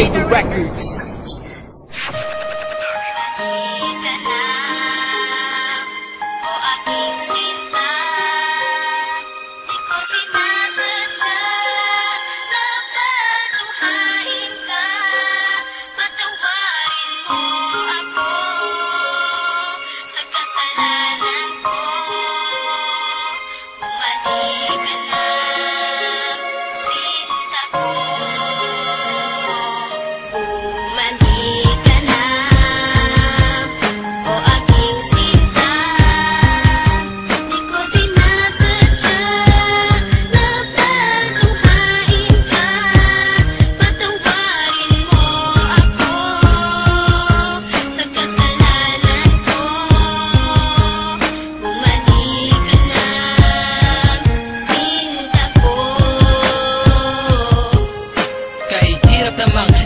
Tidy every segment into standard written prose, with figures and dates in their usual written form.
Label Records.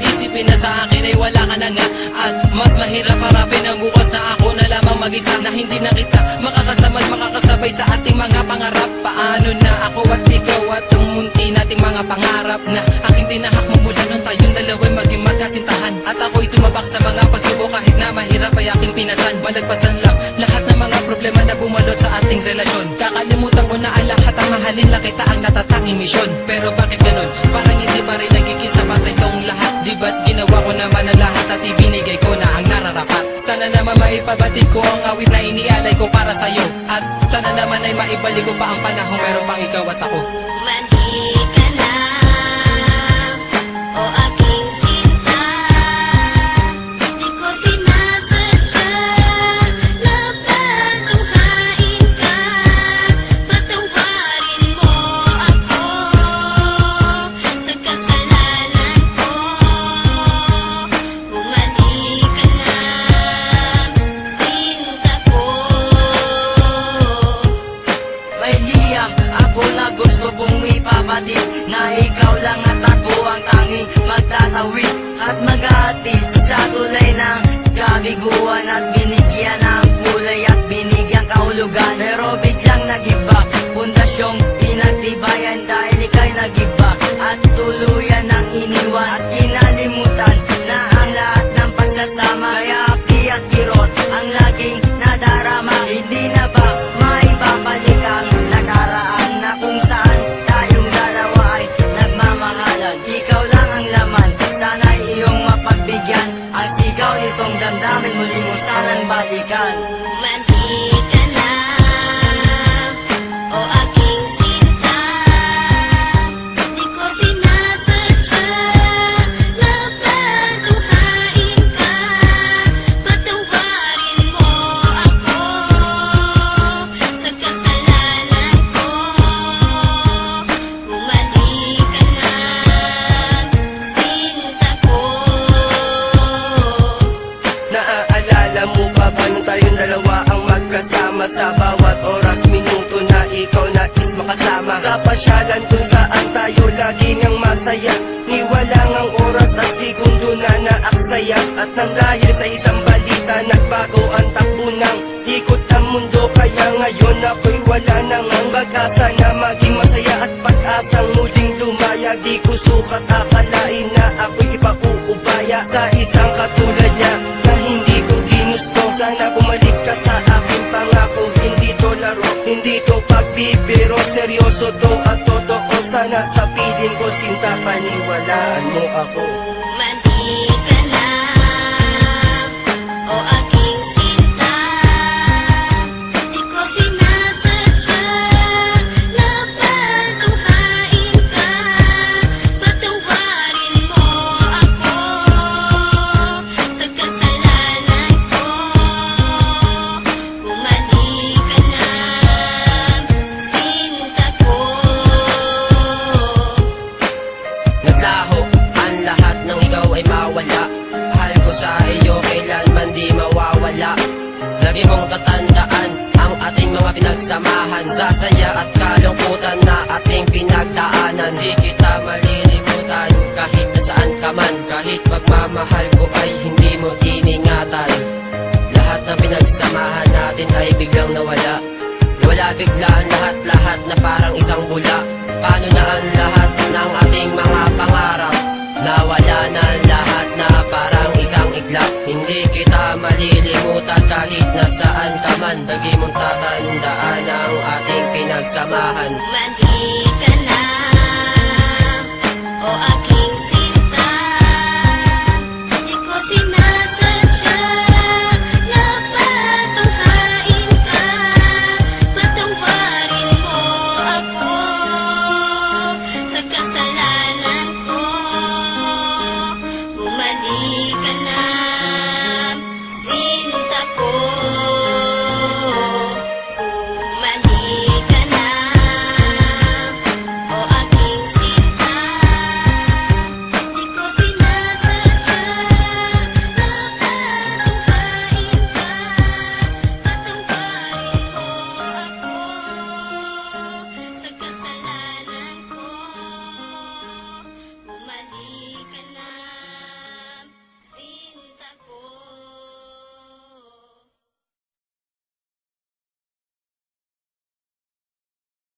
Isipin na sa akin ay wala ka na nga, at mas mahirap harapin ang bukas na ako na lamang mag-isa, na hindi na kita makakasama at makakasabay sa ating mga pangarap. Paano na ako at ikaw at ang munti nating mga pangarap na aking tinahak mula nung tayong dalawa'y maging magkasintahan, at ako'y sumabak sa mga pagsubok kahit na mahirap ay aking pinasan. Malagpasan lang lahat ng mga problema na bumalot sa ating relasyon. Kakalimutan ko na ang lahat, ang mahalin lang kita ang natatanging misyon. Pero bakit ganun? Parang hindi pa rin nagiging sapat itong lahat. Di ba't ginawa ko naman ang lahat at ibinigay ko na ang nararapat? Sana naman maipabatid ko ang awit na inialay ko para sa'yo, at sana naman ay maibalik ko pa ang panahon meron pang ikaw at ako. Mandi ka na, o aking sinta, di ko sinasadya na patuhain ka. Patawarin mo ako sa kasalanan ko. Bumalik ka na, sinta ko. May liyang ako na gusto kong ipabatid, na ikaw lang at ako ang tanging magtatawid at maghahatid sa tulay ng kabiguan, at binigyan ng kulay at binigyan kahulugan. Pero biglang nagiba, pundasyong pinagtibayan dahil ika'y nagiba at tuluyan ng iniwan, at kinalimutan na ang lahat ng pagsasama. Kaya api at kirot ang laging nadarama. Hindi na ba maibabalik ang nakaraan na kung saan tayong dalawa ay nagmamahalan? Ikaw lang ang laman, sana'y iyong mapagbigyan ang sigaw nitong damdamin, muli mo sanang balikan. Mandi ka na, o aking sinta, di ko sinasadya na patuhain ka. Patawarin mo ako sa kasalanan ko. Bumalik ka na, sinta ko. Naaalala mo pa ba nung tayong dalawa ang magkasama sa bawat oras, minuto na ikaw nais makasama? Sa pasyalan kung saan tayo laging ang masaya, niwalang ang oras at segundo na naaksaya. At nang dahil sa isang balita, nagbago ang takbo ng ikot ang mundo. Kaya ngayon ako'y wala nang ang pag-asa na maging masaya at pag-asang muling lumaya. Di ko sukat akalain na ako'y ipauubaya sa isang katulad niya na hindi ko ginusto. Sana bumalik ka sa aking pangako, hindi to laro, hindi to pagbibiro, seryoso to at totoo. Sana sa piling ko, sinta, paniwalaan mo ako. Mandi ka na, o aking sinta, di ko sinasadya na patuhain ka. Patawarin mo ako sa kasalanan ko. Bumalik ka na, sinta ko. Naglaho ang lahat ng ikaw ay mawala. Mahal ko sa iyo kailanman di mawawala. Lagi mong tatandaan ang ating mga pinagsamahan, sa saya at kalungkutan na ating pinagdaanan. Di kita malilimutan kahit nasaan ka man, kahit pagmamahal ko ay hindi mo iningatan. Lahat ng pinagsamahan natin ay biglang nawala. Nawala bigla ang lahat-lahat na parang isang bula. Paano na ang lahat ng ating mga pangarap? Nawala na ang lahat. isang iglap. Hindi kita malilimutan kahit nasaan ka man. Lagi mong tatandaan ang ating pinagsamahan. Mali ka na, o aking sinta. Di ko sinasadya na patunghain ka. Patungparin mo ako sa kasalanan ko. Bumalik ka na, sinta ko. Bumalik ka na, o aking sinta. Di ko sinasadya na patunghain ka. Patungparin mo ako sa kasalanan ko. Bumalik ka na.